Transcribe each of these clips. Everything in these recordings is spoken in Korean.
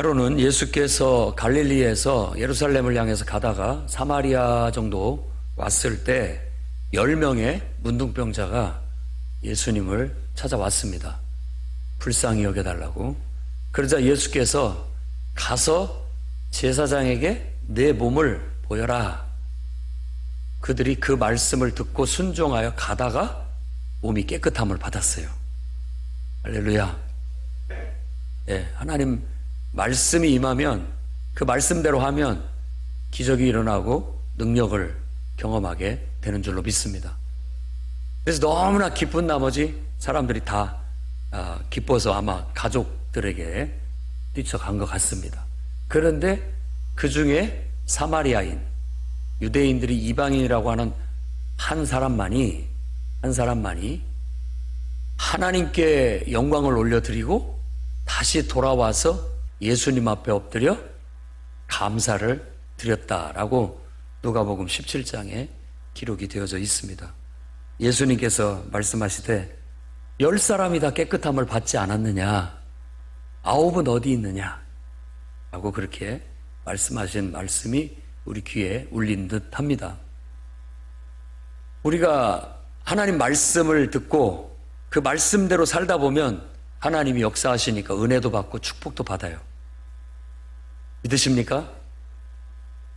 하루는 예수께서 갈릴리에서 예루살렘을 향해서 가다가 사마리아 정도 왔을 때 10명의 문둥병자가 예수님을 찾아왔습니다. 불쌍히 여겨달라고. 그러자 예수께서 가서 제사장에게 내 몸을 보여라. 그들이 그 말씀을 듣고 순종하여 가다가 몸이 깨끗함을 받았어요. 할렐루야. 네, 하나님 말씀이 임하면 그 말씀대로 하면 기적이 일어나고 능력을 경험하게 되는 줄로 믿습니다. 그래서 너무나 기쁜 나머지 사람들이 다 기뻐서 아마 가족들에게 뛰쳐간 것 같습니다. 그런데 그 중에 사마리아인, 유대인들이 이방인이라고 하는 한 사람만이 하나님께 영광을 올려드리고 다시 돌아와서 예수님 앞에 엎드려 감사를 드렸다라고 누가복음 17장에 기록이 되어져 있습니다. 예수님께서 말씀하시되 10사람이 다 깨끗함을 받지 않았느냐? 9은 어디 있느냐? 라고 그렇게 말씀하신 말씀이 우리 귀에 울린 듯 합니다. 우리가 하나님 말씀을 듣고 그 말씀대로 살다 보면 하나님이 역사하시니까 은혜도 받고 축복도 받아요. 믿으십니까?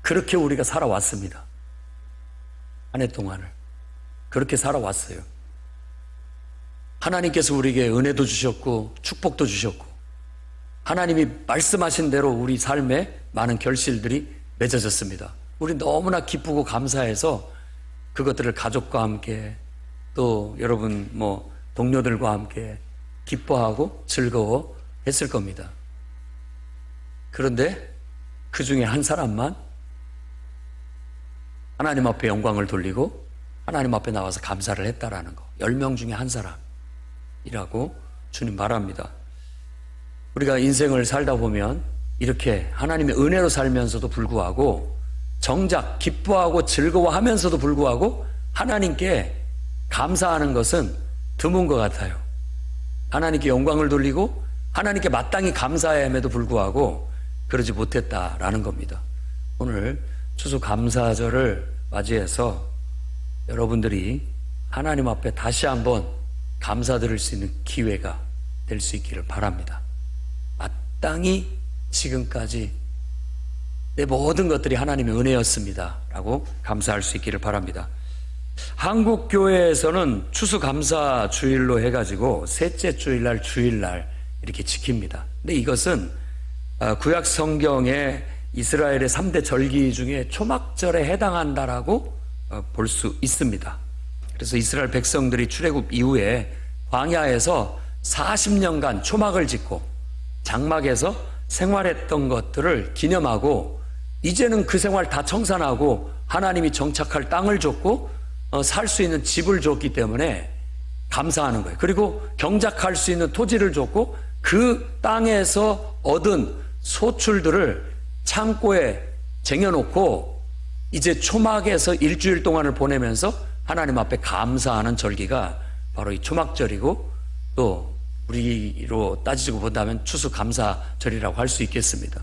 그렇게 우리가 살아왔습니다. 한 해 동안을 그렇게 살아왔어요. 하나님께서 우리에게 은혜도 주셨고 축복도 주셨고 하나님이 말씀하신 대로 우리 삶에 많은 결실들이 맺어졌습니다. 우리 너무나 기쁘고 감사해서 그것들을 가족과 함께 또 여러분 동료들과 함께 기뻐하고 즐거워 했을 겁니다. 그런데 그 중에 한 사람만 하나님 앞에 영광을 돌리고 하나님 앞에 나와서 감사를 했다라는 거. 10명 중에 한 사람이라고 주님 말합니다. 우리가 인생을 살다 보면 이렇게 하나님의 은혜로 살면서도 불구하고 정작 기뻐하고 즐거워하면서도 불구하고 하나님께 감사하는 것은 드문 것 같아요. 하나님께 영광을 돌리고 하나님께 마땅히 감사해야 함에도 불구하고 그러지 못했다라는 겁니다. 오늘 추수감사절을 맞이해서 여러분들이 하나님 앞에 다시 한번 감사드릴 수 있는 기회가 될 수 있기를 바랍니다. 마땅히 지금까지 내 모든 것들이 하나님의 은혜였습니다 라고 감사할 수 있기를 바랍니다. 한국 교회에서는 추수감사 주일로 해가지고 셋째 주일날 주일날 이렇게 지킵니다. 근데 이것은 구약 성경의 이스라엘의 3대 절기 중에 초막절에 해당한다라고 볼 수 있습니다. 그래서 이스라엘 백성들이 출애굽 이후에 광야에서 40년간 초막을 짓고 장막에서 생활했던 것들을 기념하고 이제는 그 생활 다 청산하고 하나님이 정착할 땅을 줬고 살 수 있는 집을 줬기 때문에 감사하는 거예요. 그리고 경작할 수 있는 토지를 줬고 그 땅에서 얻은 소출들을 창고에 쟁여놓고 이제 초막에서 일주일 동안을 보내면서 하나님 앞에 감사하는 절기가 바로 이 초막절이고 또 우리로 따지고 본다면 추수감사절이라고 할 수 있겠습니다.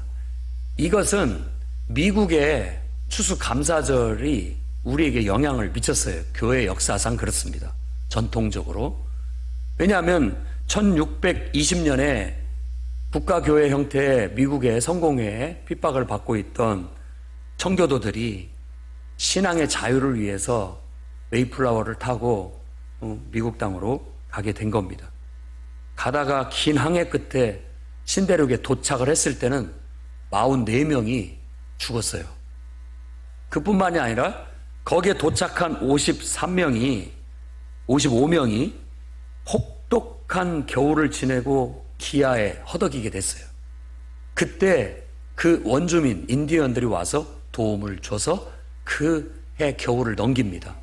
이것은 미국의 추수감사절이 우리에게 영향을 미쳤어요. 교회 역사상 그렇습니다. 전통적으로. 왜냐하면 1620년에 국가교회 형태의 미국의 성공회에 핍박을 받고 있던 청교도들이 신앙의 자유를 위해서 메이플라워를 타고 미국 땅으로 가게 된 겁니다. 가다가 긴 항해 끝에 신대륙에 도착을 했을 때는 44명이 죽었어요. 그뿐만이 아니라 거기에 도착한 55명이 혹독한 겨울을 지내고 기아에 허덕이게 됐어요. 그때 그 원주민 인디언들이 와서 도움을 줘서 그 해 겨울을 넘깁니다.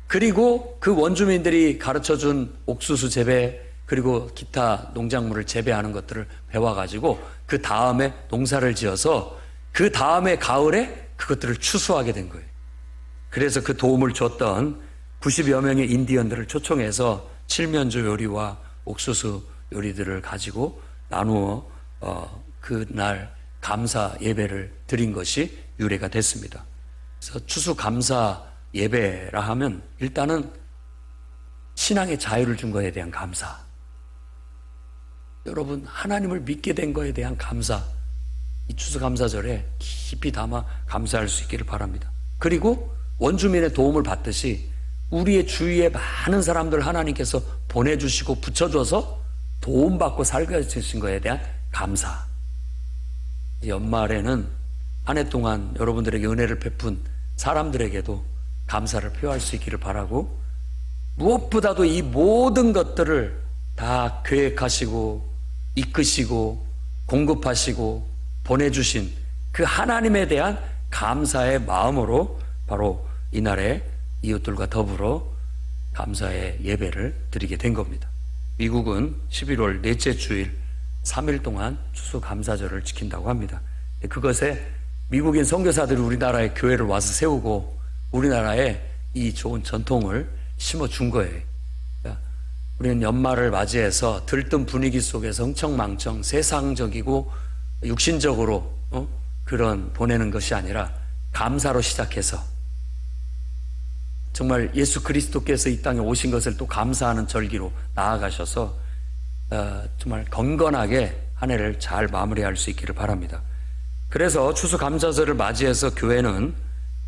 그리고 그 원주민들이 가르쳐준 옥수수 재배 그리고 기타 농작물을 재배하는 것들을 배워가지고 그 다음에 농사를 지어서 그 다음에 가을에 그것들을 추수하게 된 거예요. 그래서 그 도움을 줬던 90여 명의 인디언들을 초청해서 칠면조 요리와 옥수수 요리들을 가지고 나누어 그날 감사 예배를 드린 것이 유래가 됐습니다. 그래서 추수감사 예배라 하면 일단은 신앙의 자유를 준 것에 대한 감사, 여러분 하나님을 믿게 된 것에 대한 감사, 이 추수감사절에 깊이 담아 감사할 수 있기를 바랍니다. 그리고 원주민의 도움을 받듯이 우리의 주위에 많은 사람들 하나님께서 보내주시고 붙여줘서 도움받고 살게 해주신 것에 대한 감사. 연말에는 한 해 동안 여러분들에게 은혜를 베푼 사람들에게도 감사를 표할 수 있기를 바라고, 무엇보다도 이 모든 것들을 다 계획하시고 이끄시고 공급하시고 보내주신 그 하나님에 대한 감사의 마음으로 바로 이날에 이웃들과 더불어 감사의 예배를 드리게 된 겁니다. 미국은 11월 넷째 주일 3일 동안 추수감사절을 지킨다고 합니다. 그것에 미국인 선교사들이 우리나라에 교회를 와서 세우고 우리나라에 이 좋은 전통을 심어준 거예요. 우리는 연말을 맞이해서 들뜬 분위기 속에서 흥청망청 세상적이고 육신적으로 그런 보내는 것이 아니라 감사로 시작해서 정말 예수 그리스도께서 이 땅에 오신 것을 또 감사하는 절기로 나아가셔서 정말 건건하게 한 해를 잘 마무리할 수 있기를 바랍니다. 그래서 추수감사절을 맞이해서 교회는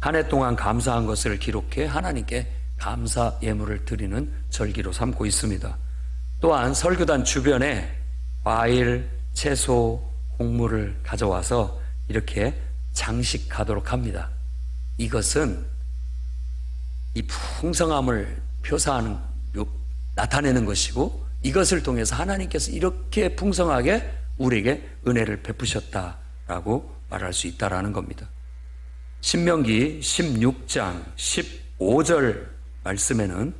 한 해 동안 감사한 것을 기록해 하나님께 감사 예물을 드리는 절기로 삼고 있습니다. 또한 설교단 주변에 과일, 채소, 곡물을 가져와서 이렇게 장식하도록 합니다. 이것은 이 풍성함을 표사하는, 나타내는 것이고, 이것을 통해서 하나님께서 이렇게 풍성하게 우리에게 은혜를 베푸셨다라고 말할 수 있다라는 겁니다. 신명기 16장 15절 말씀에는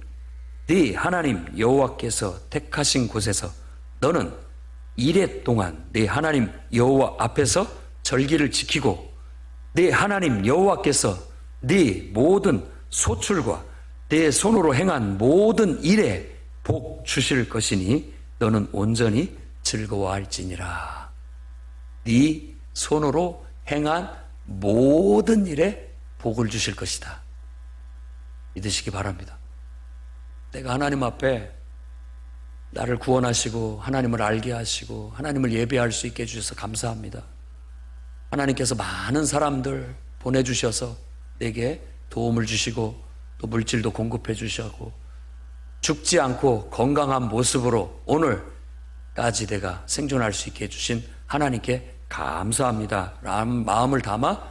네 하나님 여호와께서 택하신 곳에서 너는 이레 동안 네 하나님 여호와 앞에서 절기를 지키고 네 하나님 여호와께서 네 모든 소출과 네 손으로 행한 모든 일에 복 주실 것이니 너는 온전히 즐거워할지니라. 네 손으로 행한 모든 일에 복을 주실 것이다. 믿으시기 바랍니다. 내가 하나님 앞에 나를 구원하시고 하나님을 알게 하시고 하나님을 예배할 수 있게 해주셔서 감사합니다. 하나님께서 많은 사람들 보내주셔서 내게 도움을 주시고 또 물질도 공급해 주시고 죽지 않고 건강한 모습으로 오늘까지 내가 생존할 수 있게 해주신 하나님께 감사합니다 라는 마음을 담아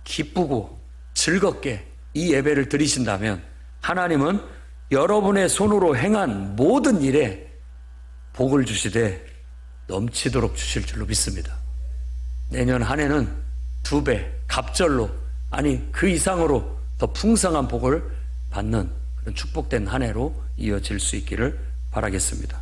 기쁘고 즐겁게 이 예배를 드리신다면 하나님은 여러분의 손으로 행한 모든 일에 복을 주시되 넘치도록 주실 줄로 믿습니다. 내년 한 해는 2배 갑절로, 아니 그 이상으로 더 풍성한 복을 받는 그런 축복된 한 해로 이어질 수 있기를 바라겠습니다.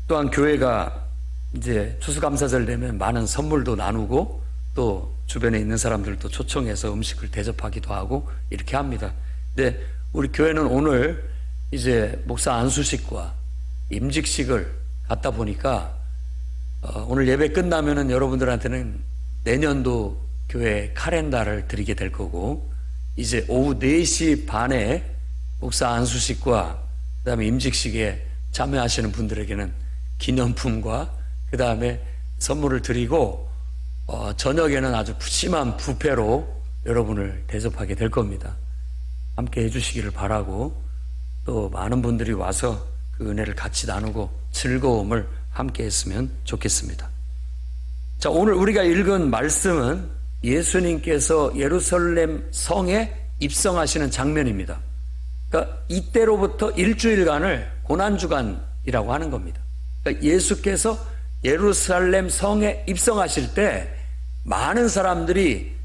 또한 교회가 이제 추수감사절 되면 많은 선물도 나누고 또 주변에 있는 사람들도 초청해서 음식을 대접하기도 하고 이렇게 합니다. 근데 우리 교회는 오늘 이제 목사 안수식과 임직식을 갖다 보니까 오늘 예배 끝나면은 여러분들한테는 내년도 교회 카렌다를 드리게 될 거고, 이제 오후 4시 반에 목사 안수식과 그 다음에 임직식에 참여하시는 분들에게는 기념품과 그 다음에 선물을 드리고 저녁에는 아주 푸짐한 뷔페로 여러분을 대접하게 될 겁니다. 함께 해주시기를 바라고, 또 많은 분들이 와서 그 은혜를 같이 나누고 즐거움을 함께 했으면 좋겠습니다. 자, 오늘 우리가 읽은 말씀은 예수님께서 예루살렘 성에 입성하시는 장면입니다. 그러니까 이때로부터 일주일간을 고난주간이라고 하는 겁니다. 그러니까 예수께서 예루살렘 성에 입성하실 때 많은 사람들이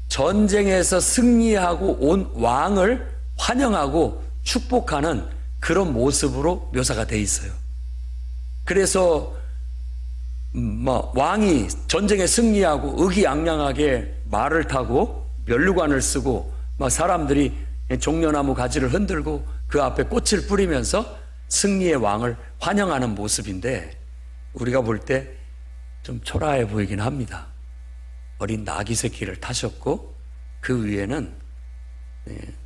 전쟁에서 승리하고 온 왕을 환영하고 축복하는 그런 모습으로 묘사가 돼 있어요. 그래서 왕이 전쟁에 승리하고 의기양양하게 말을 타고 면류관을 쓰고 사람들이 종려나무 가지를 흔들고 그 앞에 꽃을 뿌리면서 승리의 왕을 환영하는 모습인데 우리가 볼 때 좀 초라해 보이긴 합니다. 어린 나귀 새끼를 타셨고 그 위에는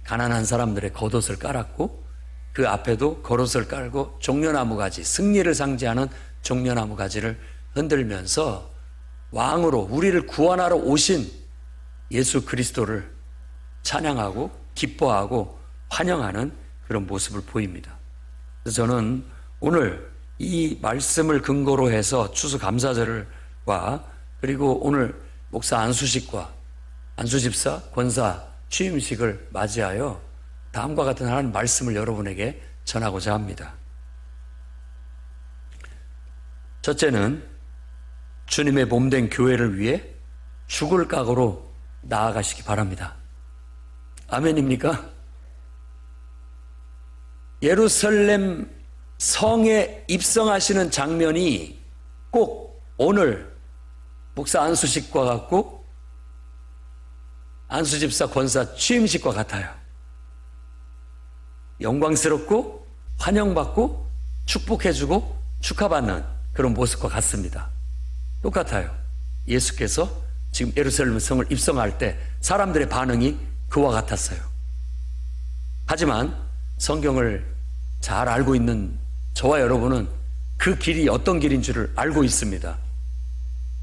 가난한 사람들의 겉옷을 깔았고 그 앞에도 겉옷을 깔고 종려나무 가지, 승리를 상징하는 종려나무 가지를 흔들면서 왕으로 우리를 구원하러 오신 예수 그리스도를 찬양하고 기뻐하고 환영하는 그런 모습을 보입니다. 그래서 저는 오늘 이 말씀을 근거로 해서 추수감사절과 그리고 오늘 목사 안수식과 안수집사 권사 취임식을 맞이하여 다음과 같은 하나님 말씀을 여러분에게 전하고자 합니다. 첫째는 주님의 몸된 교회를 위해 죽을 각오로 나아가시기 바랍니다. 아멘입니까? 예루살렘 성에 입성하시는 장면이 꼭 오늘 목사 안수식과 같고 안수집사 권사 취임식과 같아요. 영광스럽고 환영받고 축복해주고 축하받는 그런 모습과 같습니다. 똑같아요. 예수께서 지금 예루살렘 성을 입성할 때 사람들의 반응이 그와 같았어요. 하지만 성경을 잘 알고 있는 저와 여러분은 그 길이 어떤 길인 줄을 알고 있습니다.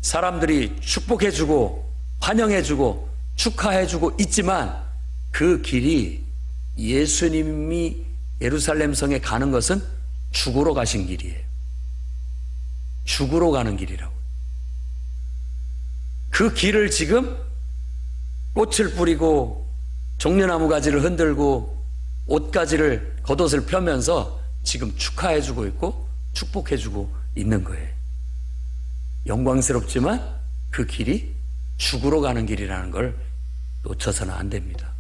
사람들이 축복해주고 환영해주고 축하해주고 있지만 그 길이 예수님이 예루살렘 성에 가는 것은 죽으러 가신 길이에요. 죽으러 가는 길이라고. 그 길을 지금 꽃을 뿌리고 종려나무 가지를 흔들고 옷가지를 겉옷을 펴면서 지금 축하해주고 있고 축복해주고 있는 거예요. 영광스럽지만 그 길이 죽으러 가는 길이라는 걸 놓쳐서는 안 됩니다.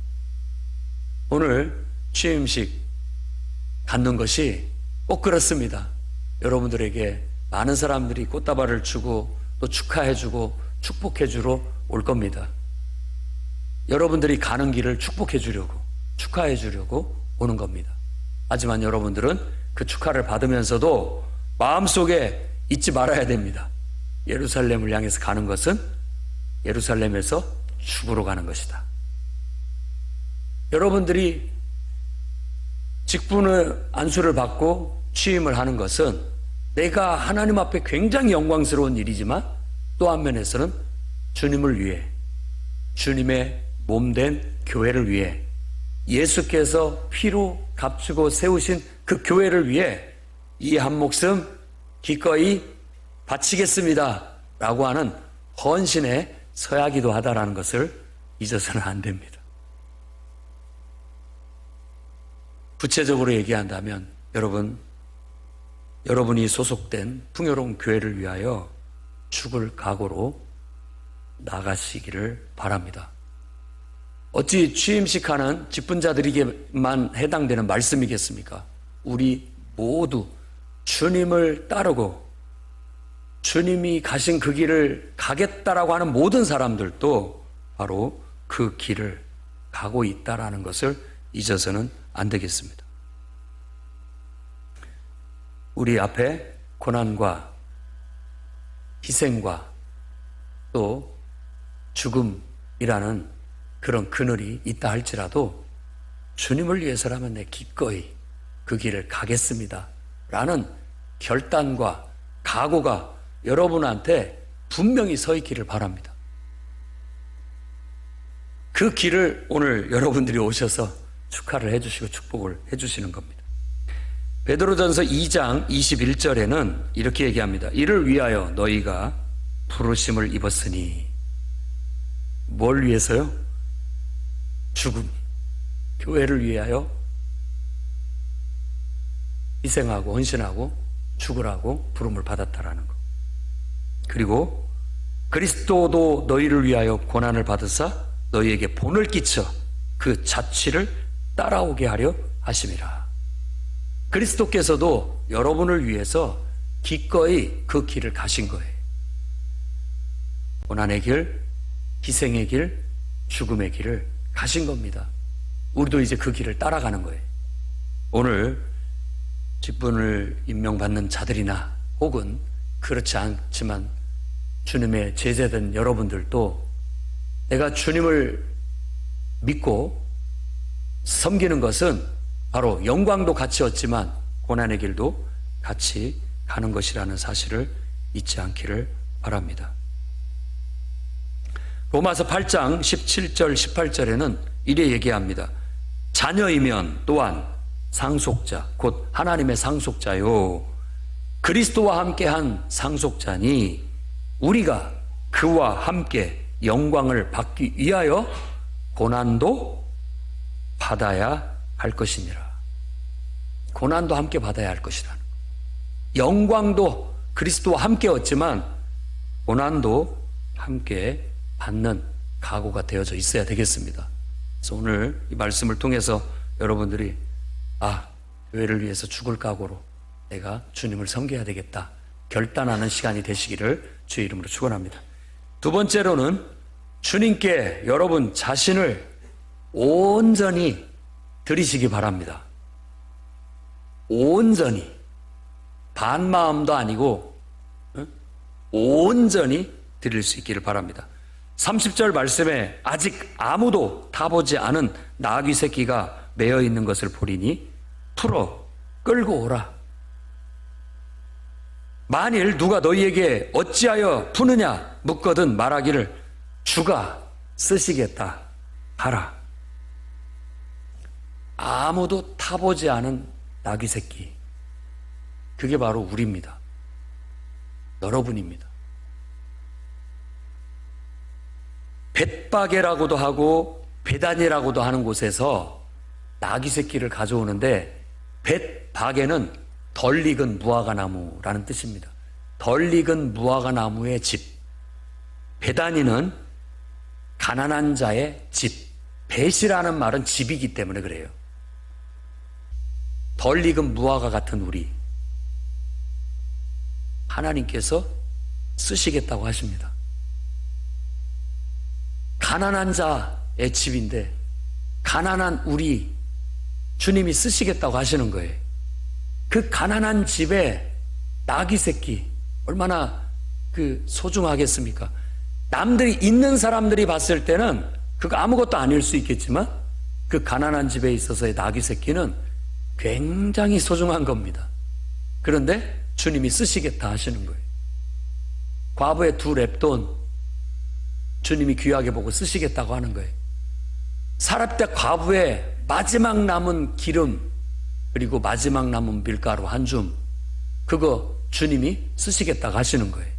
오늘 취임식 갖는 것이 꼭 그렇습니다. 여러분들에게 많은 사람들이 꽃다발을 주고 또 축하해주고 축복해주러 올 겁니다. 여러분들이 가는 길을 축복해주려고 축하해주려고 오는 겁니다. 하지만 여러분들은 그 축하를 받으면서도 마음속에 잊지 말아야 됩니다. 예루살렘을 향해서 가는 것은 예루살렘에서 죽으러 가는 것이다. 여러분들이 직분의 안수를 받고 취임을 하는 것은 내가 하나님 앞에 굉장히 영광스러운 일이지만 또 한면에서는 주님을 위해 주님의 몸된 교회를 위해 예수께서 피로 값주고 세우신 그 교회를 위해 이 한 목숨 기꺼이 바치겠습니다 라고 하는 헌신에 서야기도 하다라는 것을 잊어서는 안 됩니다. 구체적으로 얘기한다면 여러분이 소속된 풍요로운 교회를 위하여 죽을 각오로 나가시기를 바랍니다. 어찌 취임식하는 직분자들에게만 해당되는 말씀이겠습니까? 우리 모두 주님을 따르고 주님이 가신 그 길을 가겠다라고 하는 모든 사람들도 바로 그 길을 가고 있다라는 것을 잊어서는 안 되겠습니다. 우리 앞에 고난과 희생과 또 죽음이라는 그런 그늘이 있다 할지라도 주님을 위해서라면 내 기꺼이 그 길을 가겠습니다 라는 결단과 각오가 여러분한테 분명히 서 있기를 바랍니다. 그 길을 오늘 여러분들이 오셔서 축하를 해주시고 축복을 해주시는 겁니다. 베드로전서 2장 21절에는 이렇게 얘기합니다. 이를 위하여 너희가 부르심을 입었으니. 뭘 위해서요? 죽음, 교회를 위하여 희생하고 헌신하고 죽으라고 부름을 받았다라는 것. 그리고 그리스도도 너희를 위하여 고난을 받으사 너희에게 본을 끼쳐 그 자취를 따라오게 하려 하심이라. 그리스도께서도 여러분을 위해서 기꺼이 그 길을 가신 거예요. 고난의 길, 희생의 길, 죽음의 길을 가신 겁니다. 우리도 이제 그 길을 따라가는 거예요. 오늘 직분을 임명받는 자들이나 혹은 그렇지 않지만 주님의 제자된 여러분들도 내가 주님을 믿고 섬기는 것은 바로 영광도 같이 얻지만 고난의 길도 같이 가는 것이라는 사실을 잊지 않기를 바랍니다. 로마서 8장 17절 18절에는 이래 얘기합니다. 자녀이면 또한 상속자 곧 하나님의 상속자요 그리스도와 함께한 상속자니 우리가 그와 함께 영광을 받기 위하여 고난도 받아야 할 것이니라. 고난도 함께 받아야 할 것이라는 것. 영광도 그리스도와 함께 얻지만 고난도 함께 받는 각오가 되어져 있어야 되겠습니다. 그래서 오늘 이 말씀을 통해서 여러분들이 교회를 위해서 죽을 각오로 내가 주님을 섬겨야 되겠다 결단하는 시간이 되시기를 주의 이름으로 축원합니다. 두 번째로는 주님께 여러분 자신을 온전히 드리시기 바랍니다. 온전히, 반마음도 아니고 온전히 드릴 수 있기를 바랍니다. 30절 말씀에 아직 아무도 타보지 않은 나귀 새끼가 매어 있는 것을 보리니 풀어 끌고 오라. 만일 누가 너희에게 어찌하여 푸느냐 묻거든 말하기를 주가 쓰시겠다 하라. 아무도 타보지 않은 나귀 새끼, 그게 바로 우리입니다. 여러분입니다. 벳바게라고도 하고 베단이라고도 하는 곳에서 나귀 새끼를 가져오는데 벳바게는 덜 익은 무화과 나무라는 뜻입니다. 덜 익은 무화과 나무의 집. 베다니는 가난한 자의 집. 벳이라는 말은 집이기 때문에 그래요. 덜 익은 무화과 같은 우리. 하나님께서 쓰시겠다고 하십니다. 가난한 자의 집인데 가난한 우리 주님이 쓰시겠다고 하시는 거예요. 그 가난한 집에 나귀 새끼 얼마나 소중하겠습니까? 남들이 있는 사람들이 봤을 때는 그거 아무것도 아닐 수 있겠지만 그 가난한 집에 있어서의 나귀 새끼는 굉장히 소중한 겁니다. 그런데 주님이 쓰시겠다 하시는 거예요. 과부의 2렙돈 주님이 귀하게 보고 쓰시겠다고 하는 거예요. 사렙대 과부의 마지막 남은 기름 그리고 마지막 남은 밀가루 한 줌, 그거 주님이 쓰시겠다고 하시는 거예요.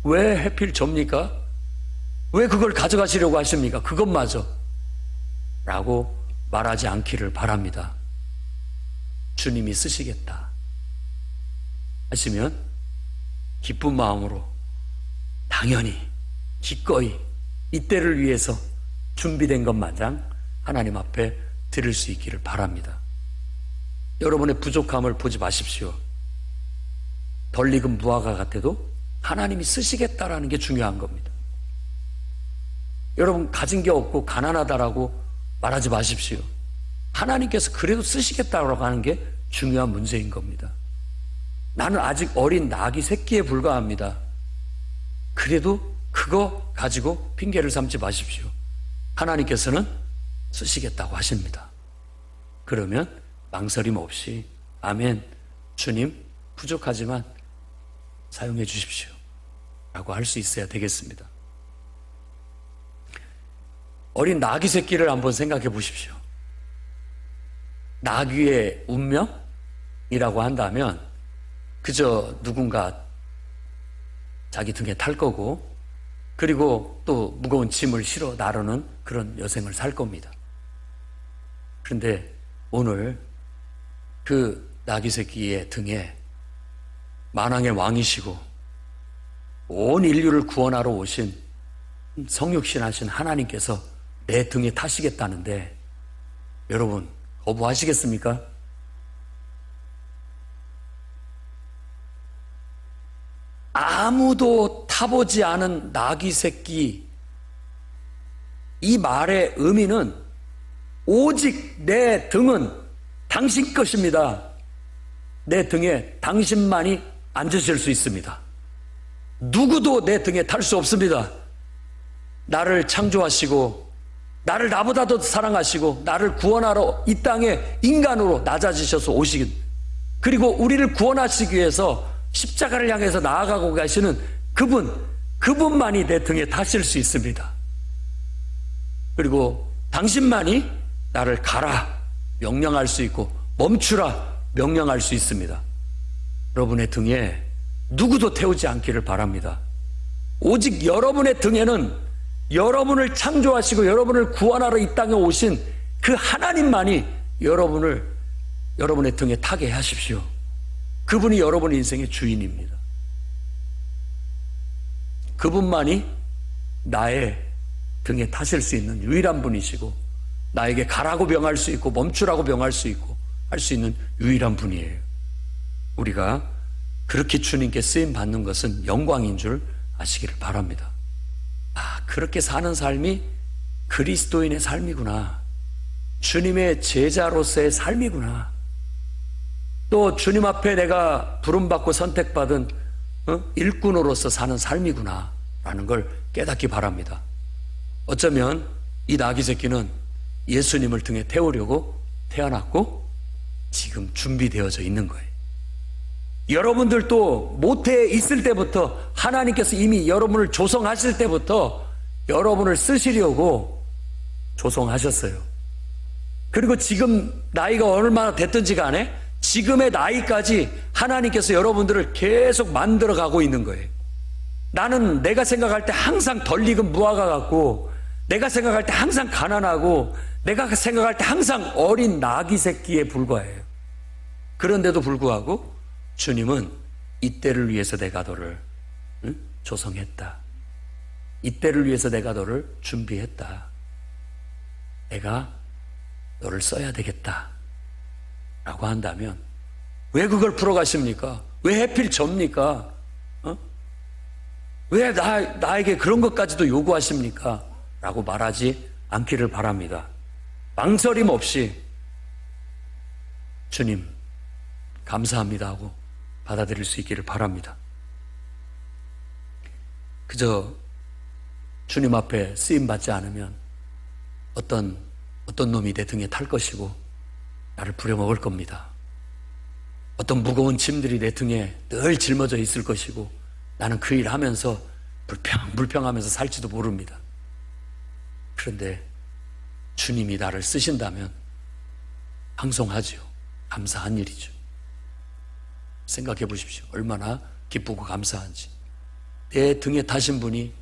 왜 하필 접니까? 왜 그걸 가져가시려고 하십니까? 그것마저 라고 말하지 않기를 바랍니다. 주님이 쓰시겠다 하시면 기쁜 마음으로 당연히 기꺼이 이때를 위해서 준비된 것 마냥 하나님 앞에 드릴 수 있기를 바랍니다. 여러분의 부족함을 보지 마십시오. 덜 익은 무화과 같아도 하나님이 쓰시겠다라는 게 중요한 겁니다. 여러분 가진 게 없고 가난하다라고 말하지 마십시오. 하나님께서 그래도 쓰시겠다라고 하는 게 중요한 문제인 겁니다. 나는 아직 어린 나귀 새끼에 불과합니다. 그래도 그거 가지고 핑계를 삼지 마십시오. 하나님께서는 쓰시겠다고 하십니다. 그러면 망설임 없이 아멘, 주님 부족하지만 사용해 주십시오 라고 할 수 있어야 되겠습니다. 어린 나귀 새끼를 한번 생각해 보십시오. 나귀의 운명이라고 한다면 그저 누군가 자기 등에 탈 거고 그리고 또 무거운 짐을 실어 나르는 그런 여생을 살 겁니다. 그런데 오늘 그 나귀 새끼의 등에 만왕의 왕이시고 온 인류를 구원하러 오신 성육신하신 하나님께서 내 등에 타시겠다는데 여러분 거부하시겠습니까? 아무도 타보지 않은 나귀 새끼, 이 말의 의미는 오직 내 등은 당신 것입니다. 내 등에 당신만이 앉으실 수 있습니다. 누구도 내 등에 탈 수 없습니다. 나를 창조하시고 나를 나보다도 사랑하시고 나를 구원하러 이 땅에 인간으로 낮아지셔서 오시긴, 그리고 우리를 구원하시기 위해서 십자가를 향해서 나아가고 계시는 그분만이 내 등에 타실 수 있습니다. 그리고 당신만이 나를 가라 명령할 수 있고 멈추라 명령할 수 있습니다. 여러분의 등에 누구도 태우지 않기를 바랍니다. 오직 여러분의 등에는 여러분을 창조하시고 여러분을 구원하러 이 땅에 오신 그 하나님만이 여러분의 등에 타게 하십시오. 그분이 여러분의 인생의 주인입니다. 그분만이 나의 등에 타실 수 있는 유일한 분이시고, 나에게 가라고 명할 수 있고 멈추라고 명할 수 있고 할 수 있는 유일한 분이에요. 우리가 그렇게 주님께 쓰임 받는 것은 영광인 줄 아시기를 바랍니다. 그렇게 사는 삶이 그리스도인의 삶이구나. 주님의 제자로서의 삶이구나. 또 주님 앞에 내가 부름받고 선택받은 일꾼으로서 사는 삶이구나 라는 걸 깨닫기 바랍니다. 어쩌면 이 나귀 새끼는 예수님을 등에 태우려고 태어났고 지금 준비되어져 있는 거예요. 여러분들도 모태에 있을 때부터 하나님께서 이미 여러분을 조성하실 때부터 여러분을 쓰시려고 조성하셨어요. 그리고 지금 나이가 얼마나 됐든지 간에 지금의 나이까지 하나님께서 여러분들을 계속 만들어가고 있는 거예요. 나는 내가 생각할 때 항상 덜 익은 무화과 같고, 내가 생각할 때 항상 가난하고, 내가 생각할 때 항상 어린 나귀 새끼에 불과해요. 그런데도 불구하고 주님은 이때를 위해서 내가 너를 조성했다. 이때를 위해서 내가 너를 준비했다. 내가 너를 써야 되겠다 라고 한다면 왜 그걸 풀어가십니까? 왜 하필 접니까? 왜 나에게 그런 것까지도 요구하십니까? 라고 말하지 않기를 바랍니다. 망설임 없이 주님 감사합니다 하고 받아들일 수 있기를 바랍니다. 그저 주님 앞에 쓰임받지 않으면 어떤 놈이 내 등에 탈 것이고 나를 부려먹을 겁니다. 어떤 무거운 짐들이 내 등에 늘 짊어져 있을 것이고 나는 그 일 하면서 불평하면서 살지도 모릅니다. 그런데 주님이 나를 쓰신다면 방송하지요. 감사한 일이죠. 생각해 보십시오. 얼마나 기쁘고 감사한지. 내 등에 타신 분이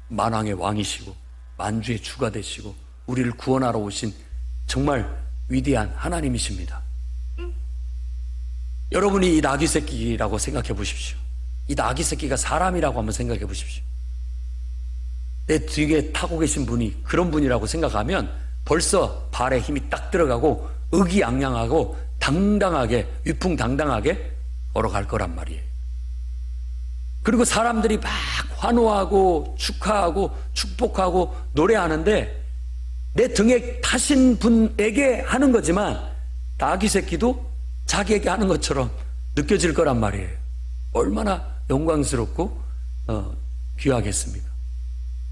만왕의 왕이시고 만주의 주가 되시고 우리를 구원하러 오신 정말 위대한 하나님이십니다. 여러분이 이 나귀 새끼라고 생각해 보십시오. 이 나귀 새끼가 사람이라고 한번 생각해 보십시오. 내 뒤에 타고 계신 분이 그런 분이라고 생각하면 벌써 발에 힘이 딱 들어가고 의기양양하고 당당하게 위풍당당하게 걸어갈 거란 말이에요. 그리고 사람들이 막 환호하고 축하하고 축복하고 노래하는데 내 등에 타신 분에게 하는 거지만 나귀 새끼도 자기에게 하는 것처럼 느껴질 거란 말이에요. 얼마나 영광스럽고 귀하겠습니까?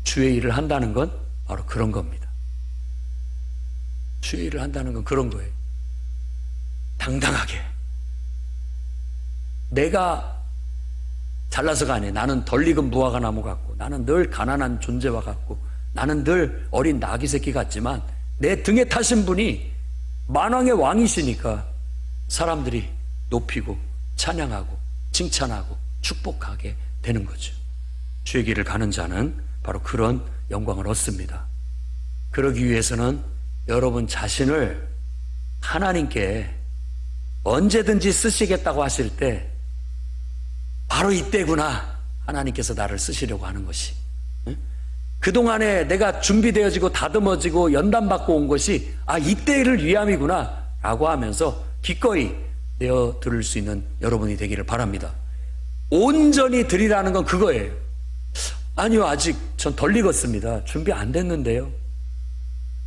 주의 일을 한다는 건 바로 그런 겁니다. 주의 일을 한다는 건 그런 거예요. 당당하게. 내가 잘나서가 아니에요. 나는 덜 익은 무화과 나무 같고 나는 늘 가난한 존재와 같고 나는 늘 어린 나귀 새끼 같지만 내 등에 타신 분이 만왕의 왕이시니까 사람들이 높이고 찬양하고 칭찬하고 축복하게 되는 거죠. 주의 길을 가는 자는 바로 그런 영광을 얻습니다. 그러기 위해서는 여러분 자신을 하나님께 언제든지 쓰시겠다고 하실 때 바로 이때구나 하나님께서 나를 쓰시려고 하는 것이, 그동안에 내가 준비되어지고 다듬어지고 연단받고 온 것이 이때를 위함이구나 라고 하면서 기꺼이 내어 들을 수 있는 여러분이 되기를 바랍니다. 온전히 드리라는 건 그거예요. 아니요, 아직 전 덜 익었습니다. 준비 안 됐는데요.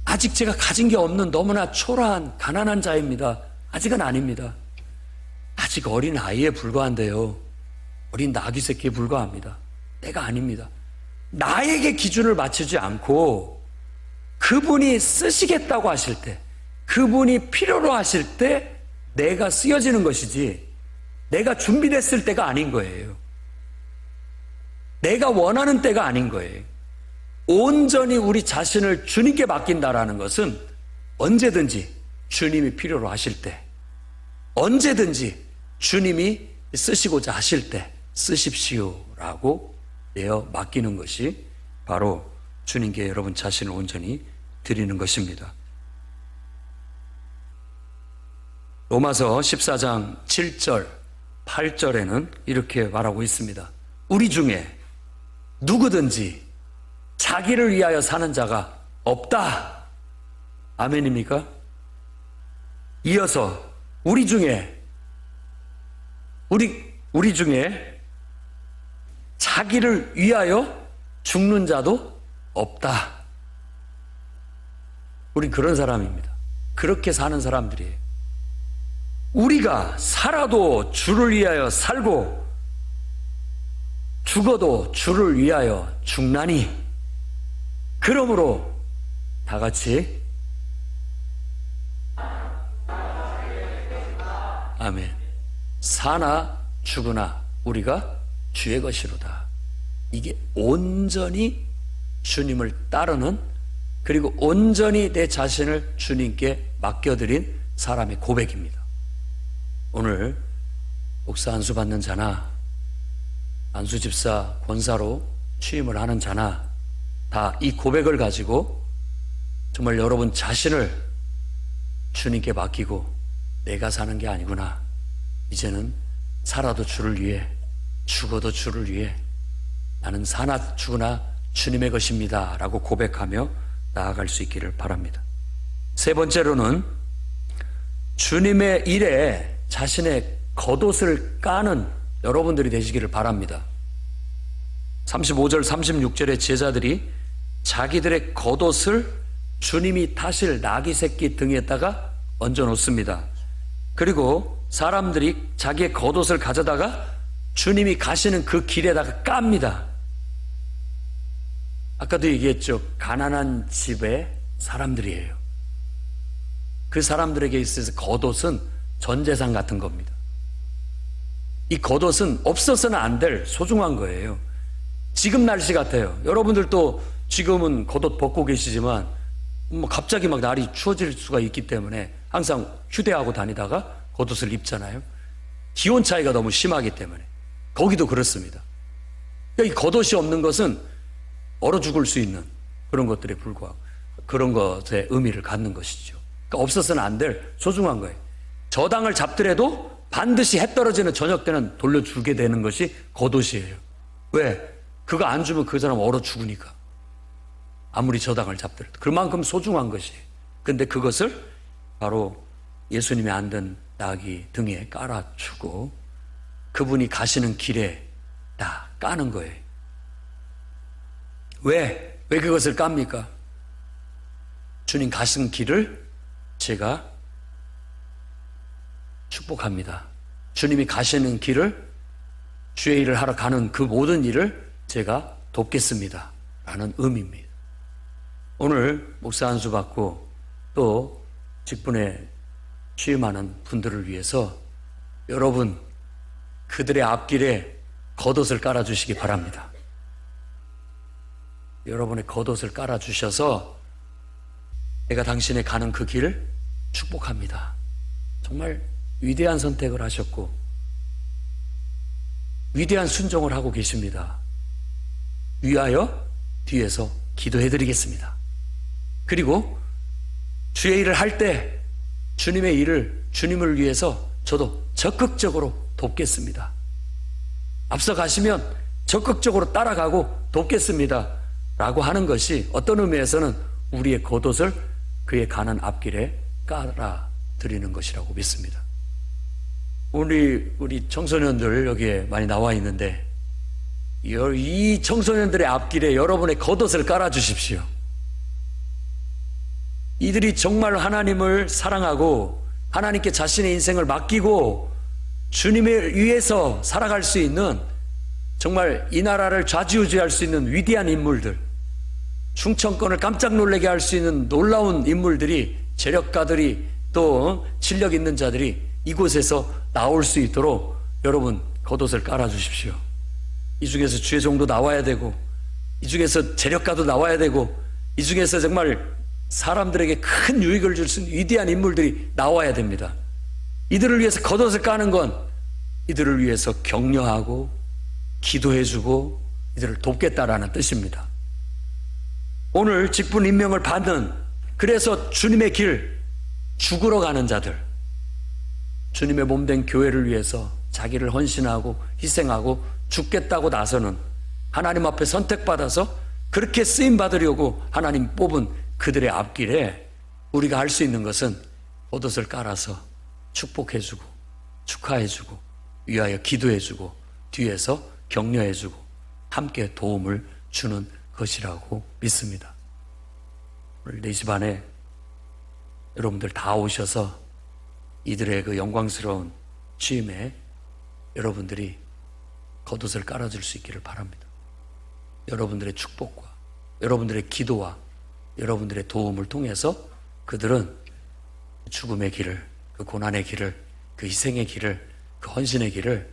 아직 제가 가진 게 없는 너무나 초라한 가난한 자입니다. 아직은 아닙니다. 아직 어린 아이에 불과한데요. 어린 나귀 새끼에 불과합니다. 때가 아닙니다. 나에게 기준을 맞추지 않고 그분이 쓰시겠다고 하실 때, 그분이 필요로 하실 때 내가 쓰여지는 것이지 내가 준비됐을 때가 아닌 거예요. 내가 원하는 때가 아닌 거예요. 온전히 우리 자신을 주님께 맡긴다라는 것은 언제든지 주님이 필요로 하실 때, 언제든지 주님이 쓰시고자 하실 때 쓰십시오라고 내어 맡기는 것이 바로 주님께 여러분 자신을 온전히 드리는 것입니다. 로마서 14장 7절, 8절에는 이렇게 말하고 있습니다. 우리 중에 누구든지 자기를 위하여 사는 자가 없다. 아멘입니까? 이어서 우리 중에 자기를 위하여 죽는 자도 없다. 우린 그런 사람입니다. 그렇게 사는 사람들이에요. 우리가 살아도 주를 위하여 살고 죽어도 주를 위하여 죽나니, 그러므로 다 같이 아멘. 사나 죽으나 우리가 주의 것이로다. 이게 온전히 주님을 따르는, 그리고 온전히 내 자신을 주님께 맡겨드린 사람의 고백입니다. 오늘 목사 안수 받는 자나 안수 집사 권사로 취임을 하는 자나 다 이 고백을 가지고 정말 여러분 자신을 주님께 맡기고 내가 사는 게 아니구나, 이제는 살아도 주를 위해 죽어도 주를 위해 나는 사나 죽으나 주님의 것입니다 라고 고백하며 나아갈 수 있기를 바랍니다. 세 번째로는 주님의 일에 자신의 겉옷을 까는 여러분들이 되시기를 바랍니다. 35절 36절의 제자들이 자기들의 겉옷을 주님이 타실 나귀 새끼 등에다가 얹어 놓습니다. 그리고 사람들이 자기의 겉옷을 가져다가 주님이 가시는 그 길에다가 깝니다. 아까도 얘기했죠. 가난한 집의 사람들이에요. 그 사람들에게 있어서 겉옷은 전 재산 같은 겁니다. 이 겉옷은 없어서는 안 될 소중한 거예요. 지금 날씨 같아요. 여러분들도 지금은 겉옷 벗고 계시지만 갑자기 막 날이 추워질 수가 있기 때문에 항상 휴대하고 다니다가 겉옷을 입잖아요. 기온 차이가 너무 심하기 때문에. 거기도 그렇습니다. 이 겉옷이 없는 것은 얼어 죽을 수 있는 그런 것들에 불과하고 그런 것에 의미를 갖는 것이죠. 그러니까 없어서는 안 될 소중한 거예요. 저당을 잡더라도 반드시 해 떨어지는 저녁 때는 돌려주게 되는 것이 겉옷이에요. 왜? 그거 안 주면 그 사람 얼어 죽으니까. 아무리 저당을 잡더라도. 그만큼 소중한 것이에요. 근데 그것을 바로 예수님이 앉은 나귀 등에 깔아주고 그분이 가시는 길에 다 까는 거예요. 왜 그것을 깝니까? 주님 가신 길을 제가 축복합니다. 주님이 가시는 길을, 주의 일을 하러 가는 그 모든 일을 제가 돕겠습니다 라는 의미입니다. 오늘 목사 안수 받고 또 직분에 취임하는 분들을 위해서 여러분 그들의 앞길에 겉옷을 깔아주시기 바랍니다. 여러분의 겉옷을 깔아주셔서 내가 당신의 가는 그 길을 축복합니다. 정말 위대한 선택을 하셨고 위대한 순종을 하고 계십니다. 위하여 뒤에서 기도해드리겠습니다. 그리고 주의 일을 할 때 주님의 일을 주님을 위해서 저도 적극적으로 돕겠습니다. 앞서 가시면 적극적으로 따라가고 돕겠습니다 라고 하는 것이 어떤 의미에서는 우리의 겉옷을 그의 가는 앞길에 깔아드리는 것이라고 믿습니다. 우리 청소년들 여기에 많이 나와 있는데 이 청소년들의 앞길에 여러분의 겉옷을 깔아주십시오. 이들이 정말 하나님을 사랑하고 하나님께 자신의 인생을 맡기고 주님을 위해서 살아갈 수 있는 정말 이 나라를 좌지우지할 수 있는 위대한 인물들, 충청권을 깜짝 놀라게 할 수 있는 놀라운 인물들이, 재력가들이, 또 실력 있는 자들이 이곳에서 나올 수 있도록 여러분 겉옷을 깔아주십시오. 이 중에서 주의 종도 나와야 되고, 이 중에서 재력가도 나와야 되고, 이 중에서 정말 사람들에게 큰 유익을 줄 수 있는 위대한 인물들이 나와야 됩니다. 이들을 위해서 겉옷을 까는 건 이들을 위해서 격려하고 기도해주고 이들을 돕겠다라는 뜻입니다. 오늘 직분 임명을 받는, 그래서 주님의 길 죽으러 가는 자들, 주님의 몸된 교회를 위해서 자기를 헌신하고 희생하고 죽겠다고 나서는, 하나님 앞에 선택받아서 그렇게 쓰임받으려고 하나님 뽑은 그들의 앞길에 우리가 할 수 있는 것은 겉옷을 깔아서 축복해주고 축하해주고 위하여 기도해주고 뒤에서 격려해주고 함께 도움을 주는 것이라고 믿습니다. 오늘 4시 반에 여러분들 다 오셔서 이들의 그 영광스러운 취임에 여러분들이 겉옷을 깔아줄 수 있기를 바랍니다. 여러분들의 축복과 여러분들의 기도와 여러분들의 도움을 통해서 그들은 죽음의 길을, 그 고난의 길을, 그 희생의 길을, 그 헌신의 길을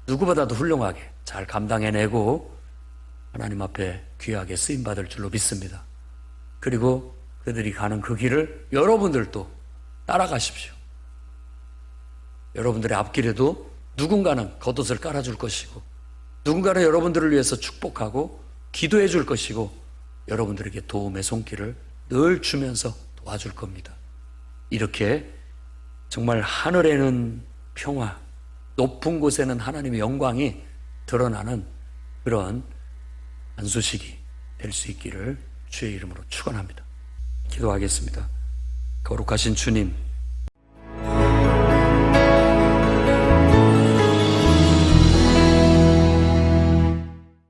누구보다도 훌륭하게 잘 감당해내고 하나님 앞에 귀하게 쓰임받을 줄로 믿습니다. 그리고 그들이 가는 그 길을 여러분들도 따라가십시오. 여러분들의 앞길에도 누군가는 겉옷을 깔아줄 것이고, 누군가는 여러분들을 위해서 축복하고 기도해 줄 것이고, 여러분들에게 도움의 손길을 늘 주면서 도와줄 겁니다. 이렇게 정말 하늘에는 평화, 높은 곳에는 하나님의 영광이 드러나는 그런 안수식이 될 수 있기를 주의 이름으로 축원합니다. 기도하겠습니다. 거룩하신 주님,